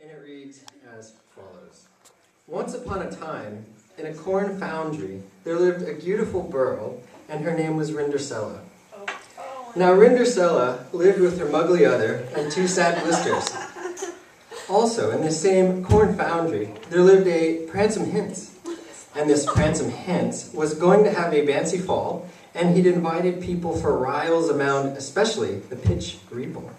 and it reads as follows. Once upon a time, in a corn foundry, there lived a beautiful girl, and her name was Rindercella. Now Rindercella lived with her muggly other and two sad blisters. Also, in the same corn foundry, there lived a Pransome Hints. And this Pransome Hints was going to have a fancy fall, and he'd invited people for riles amount, especially the pitch reeple.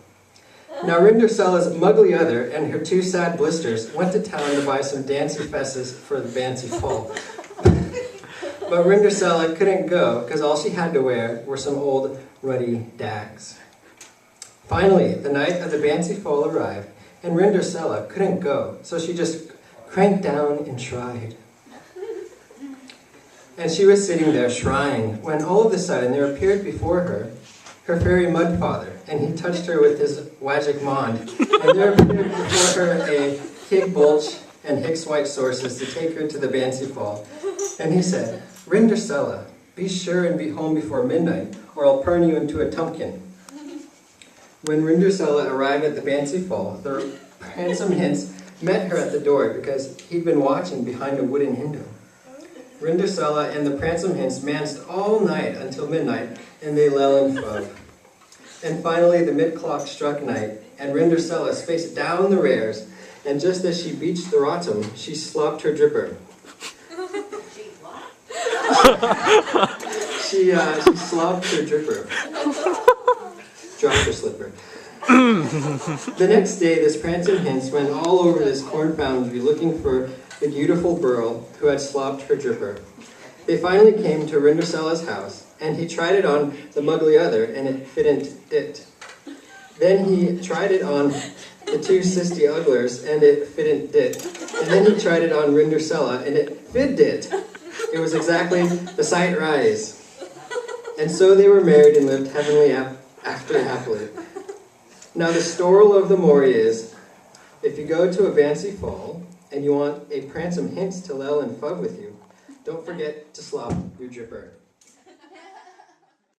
Now Rindercella's muggly other and her two sad blisters went to town to buy some dancy fesses for the fancy fall. But Rindercella couldn't go because all she had to wear were some old ruddy dags. Finally, the night of the fancy fall arrived, and Rindercella couldn't go, so she just cranked down and tried. And she was sitting there trying when all of a sudden there appeared before her her fairy mudfather, and he touched her with his magic wand, and there appeared before her a Hig Bulch and Hicks White sources to take her to the fancy fall. And he said, "Rindercella, be sure and be home before midnight, or I'll turn you into a tumpkin." When Rindercella arrived at the fancy fall, the Pransome Hints met her at the door because he'd been watching behind a wooden window. Rindercella and the Pransome Hints danced all night until midnight, and they lell and fove. And finally the mid-clock struck night, and Rindercella spaced down the rares, and just as she beached the rotom, she slopped her dripper. She slopped her dripper. Dropped her slipper. The next day, this Pransome Hints went all over this corn foundry looking for the beautiful girl who had slopped her dripper. They finally came to Rindercella's house, and he tried it on the muggly other, and it fitn't it. Then he tried it on the two sisty ugglers, and it fitn't it. And then he tried it on Rindercella, and it fit it. It was exactly the sight rise. And so they were married and lived heavenly after happily. Now the story of the Maury is, if you go to a fancy fall, and you want a Pransome Hints to lell and fug with you, don't forget to slop your dripper.